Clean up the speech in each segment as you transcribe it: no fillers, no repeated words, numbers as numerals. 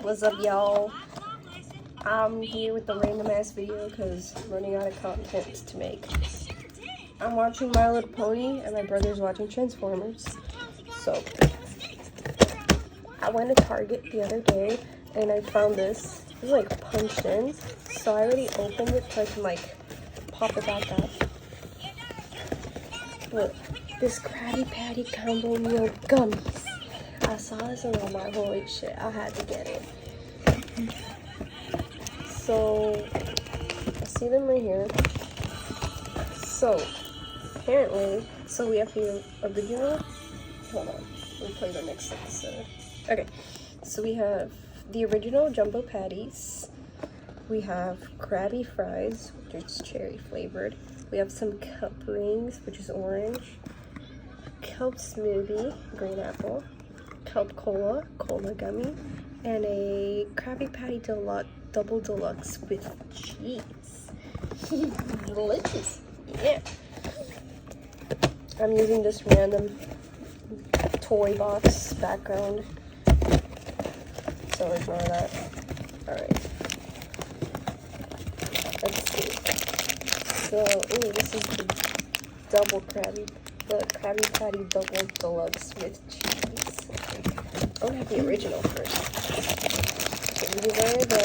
What's up, y'all? I'm here with the random ass video because I'm running out of content to make. I'm watching My Little Pony and my brother's watching Transformers. So I went to Target the other day and I found this. It was like punched in. So I already opened it so I can like pop it back up. Look, this Krabby Patty Combo Meal gummies. I saw this and I'm like, holy shit, I had to get it. So, I see them right here. So, apparently, we have the original. Hold on, let me play the next episode. Okay, so we have the original jumbo patties. We have Krabby fries, which is cherry flavored. We have some cup rings, which is orange. Kelp smoothie, green apple. Kelp cola gummy, and a Krabby Patty double deluxe with cheese. Delicious. Yeah. I'm using this random toy box background, so ignore that. Alright. Let's see. So, ooh, this is the Krabby Patty double deluxe with cheese. I want to have the original first. So these are the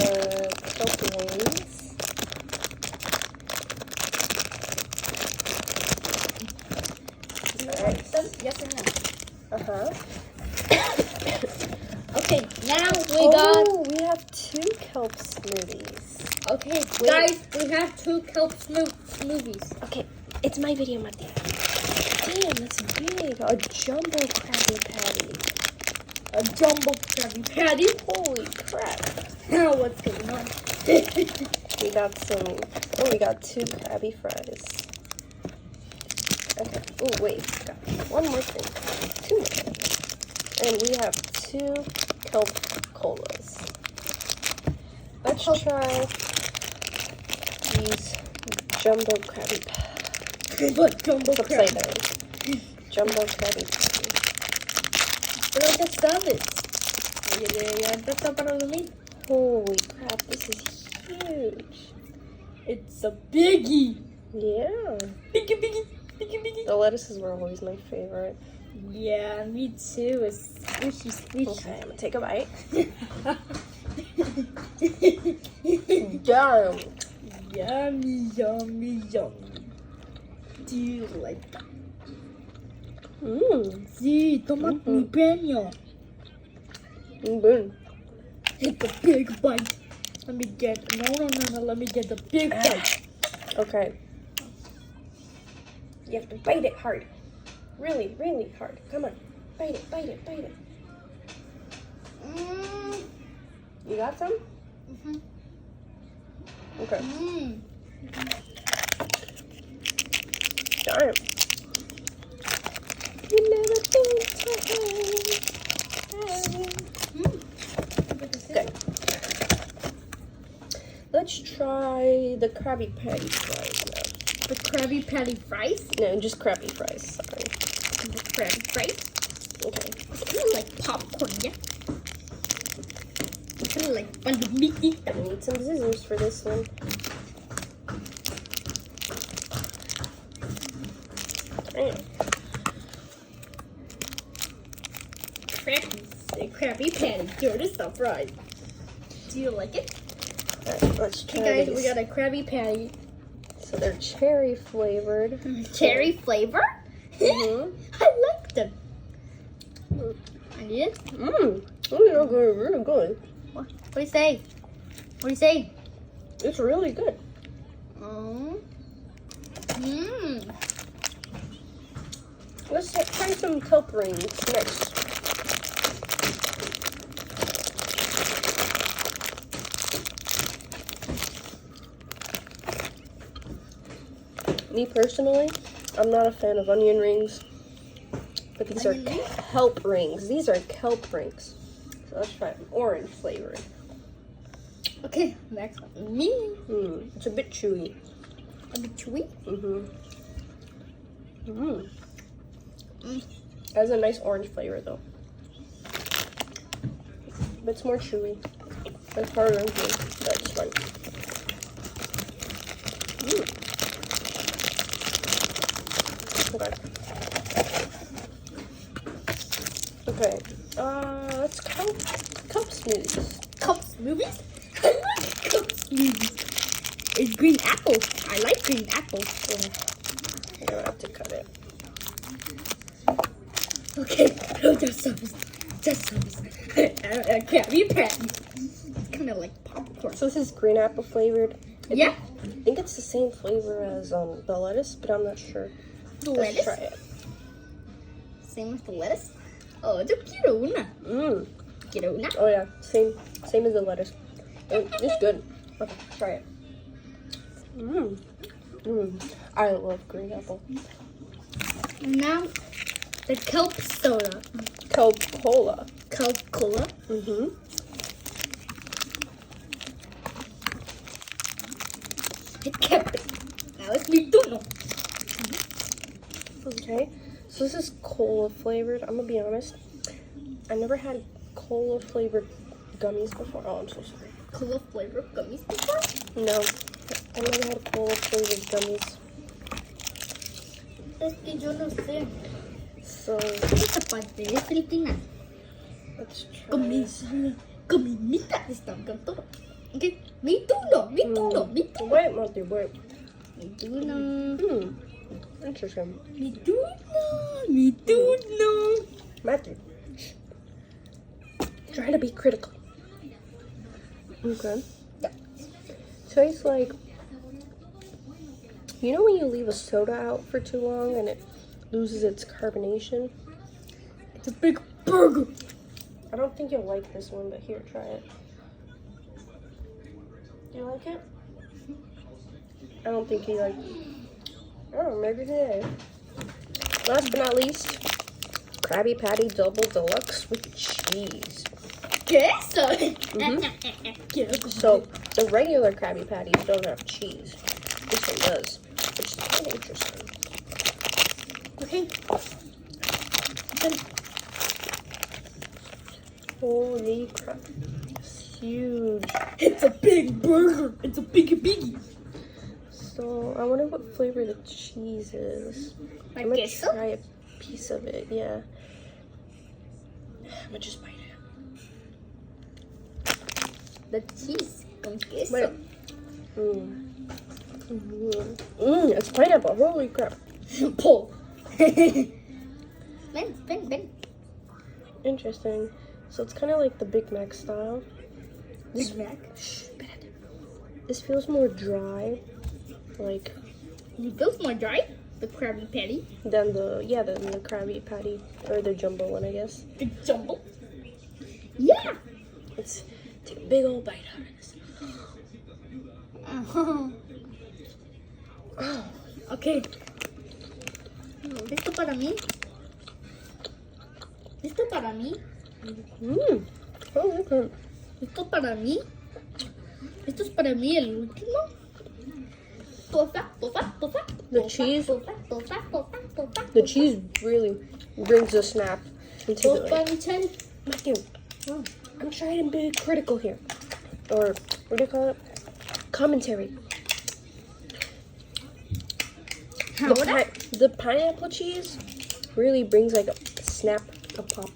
kelp wings. Alright. Yes or no? Okay, now we have 2 kelp smoothies. Okay, wait. Guys, we have 2 kelp smoothies. Okay, it's my video, Martin. Damn, that's big. A jumbo Krabby Patty. A jumbo Krabby Patty. Holy crap. Now what's going on? We got 2 Krabby fries. Okay. Oh, wait. Got one more thing. 2 more. And we have 2 kelp colas. Let's try these jumbo Krabby Patties. What jumbo Upside Krabby? down. Jumbo Krabby Patty. Pero que sabes. That's para mí. Holy crap, this is huge. It's a biggie. Yeah. Biggie. The lettuces were always my favorite. Yeah, me too. It's squishy. Okay, I'm gonna take a bite. Damn. Yummy. Do you like that? Sí, toma mi premio. Good. Take the big bite. Let me get let me get the big bite. Okay. You have to bite it hard. Really, really hard. Come on. Bite it. You got some? Okay. Darn. You never think Okay. Let's try the Krabby Patty fries now. The Krabby Patty fries? No, just Krabby fries, sorry. The Krabby fries? Okay. It's kind of like popcorn, yeah? It's kind of like fun to meet. I need some scissors for this one. Damn. Krabby Patty, dirty stuff, right? Do you like it? Alright, let's try Hey guys, these. we got a Krabby Patty. So they're cherry flavored. Cherry flavor? I like them. I did? Oh, they're good, really good. What do you say? What do you say? It's really good. Let's try some kelp rings next. Me personally, I'm not a fan of onion rings, but these are kelp rings. These are kelp rings. So let's try them. Orange flavored. Okay, next one. Me. It's a bit chewy. A bit chewy? It has a nice orange flavor though. But it's more chewy. It's harder than food. That's fine. Okay. Let's count cup smoothies. Cup smoothies? I like cup smoothies. It's green apple. I like green apple. I'm gonna have to cut it. Okay. Oh, that's sauce. Krabby Patties. It's kind of like popcorn. So this is green apple flavored. Yeah. I think it's the same flavor as the lettuce, but I'm not sure. The Let's lettuce? try it. Same with the lettuce? Oh, it's a kirona. Kirona? Oh yeah, same as the lettuce. It's good. Okay, try it. I love green apple. Now, the kelp soda. Kelp cola. Kelp cola. It kept it. Now it's mi turno. Okay, so this is cola flavored. I'm gonna be honest. I never had cola flavored gummies before. Oh, I'm so sorry. Cola flavored gummies before? No, I never had cola flavored gummies. Es que yo no sé. So Esta parte es Filipina. let's try. Comidita están con todo. Okay, mi turno. Wait, Matthew, wait. Mi turno. Interesting. Mi turno. Matthew, try to be critical. Okay. Yeah. Tastes like, you know when you leave a soda out for too long and it loses its carbonation? It's a big burger. I don't think you'll like this one, but here, try it. Do you like it? I don't think you like it. Oh, maybe today. Last but not least, Krabby Patty Double Deluxe with cheese. Queso. So, the regular Krabby Patties don't have cheese. This one does, which is kind of interesting. Okay. Holy crap. It's huge. It's a big burger. It's a biggie. So, I wonder what flavor the cheese is. I'm gonna queso? try a piece of it, yeah. I'm gonna just bite it. The cheese con queso. Wait. It's pineapple. Holy crap. Pull. Ven. Interesting. So it's kind of like the Big Mac style. Big Mac. This feels more dry, like It feels more dry. The Krabby Patty. than the Krabby Patty or the jumbo one, I guess. The jumbo. Yeah. Let's take a big old bite out of this. Okay. Esto para mí. Oh, okay. Esto para mí. Esto es para mí el último. Tofa. The cheese really brings a snap into the Tofa. Matthew, I'm trying to be critical here. Or, what do you call it? Commentary. The pineapple cheese really brings like a snap, a pop,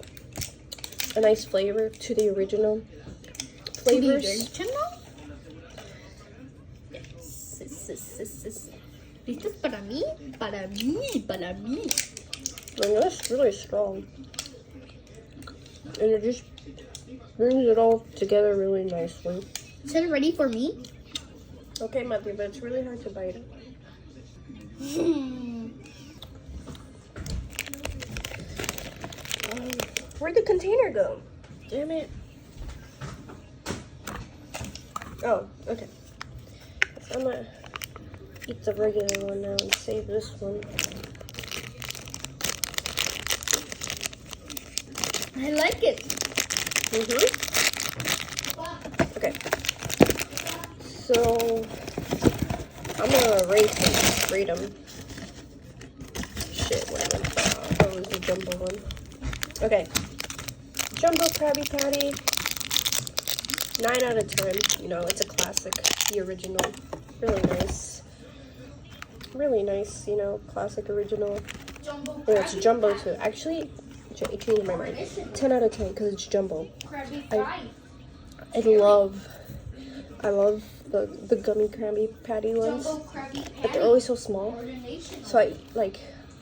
a nice flavor to the original flavors. Esto es para mí. I know it's really strong. And it just brings it all together really nicely. Is it ready for me? Okay, Matthew, but it's really hard to bite it. Where'd the container go? Damn it. Oh, okay. I'm gonna eat the regular one now and save this one. I like it. Okay. So, I'm gonna rate them. Shit, what was the jumbo one? Okay. Jumbo Krabby Patty. 9 out of 10. You know, it's a classic, the original. Really nice. Really nice, you know, classic original. Oh, it's jumbo too. Actually, it changed my mind. 10 out of 10 because it's jumbo. I love the gummy Krabby Patty ones, but they're always so small. So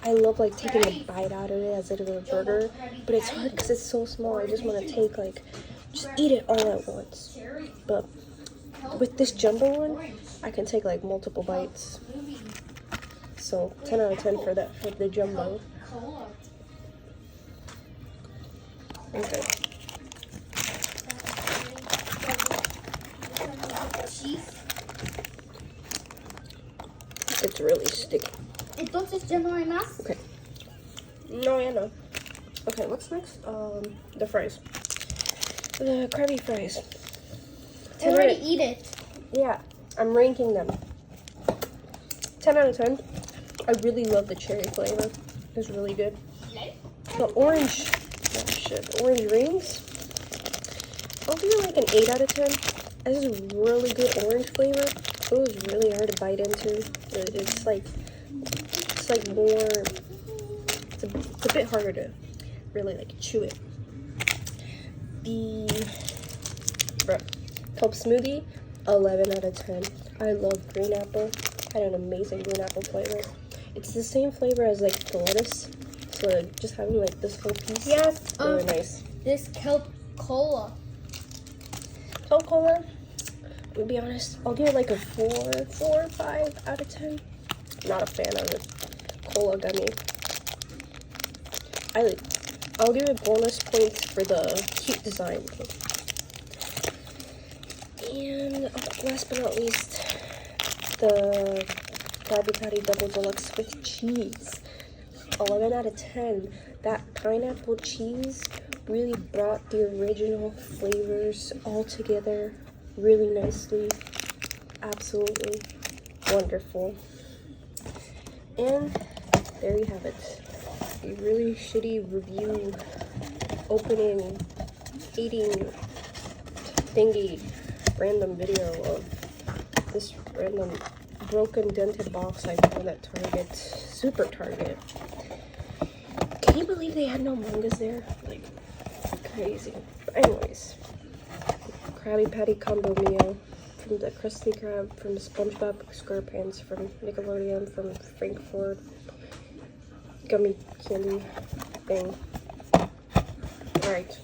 I love like taking a bite out of it as if it was a burger, but it's hard because it's so small. I just want to take like, just eat it all at once. But with this jumbo one, I can take like multiple bites. So 10 out of 10 for that, for the jumbo. Okay. It's really sticky. Entonces ya no hay más. Okay. No, yeah, no. Okay, what's next? The fries. The Krabby fries. I already eat it. Yeah, I'm ranking them. 10 out of 10. I really love the cherry flavor. It's really good. The orange, the orange rings. I'll give it like an 8 out of 10. This is really good orange flavor. It was really hard to bite into. It's like more. It's a bit harder to really like chew it. The Coke smoothie, 11 out of 10. I love green apple. Had an amazing green apple flavor. It's the same flavor as like the lettuce. So just having like this whole piece. Yes. Really nice. This kelp cola. Kelp cola. To be honest, I'll give it like a 4 or 5 out of 10. Not a fan of it. Cola gummy. I'll give it bonus points for the cute design. And last but not least, the Krabby Patty Double Deluxe with cheese. 11 out of 10. That pineapple cheese really brought the original flavors all together really nicely. Absolutely wonderful. And there you have it. A really shitty review, opening, eating, thingy, random video of this random broken dented box I found at Target. Super Target. Can you believe they had no mangas there? Like, crazy. But anyways, Krabby Patty Combo Meal from the Krusty Krab, from SpongeBob SquarePants, from Nickelodeon, from Frankfurt. Gummy candy thing. Alright.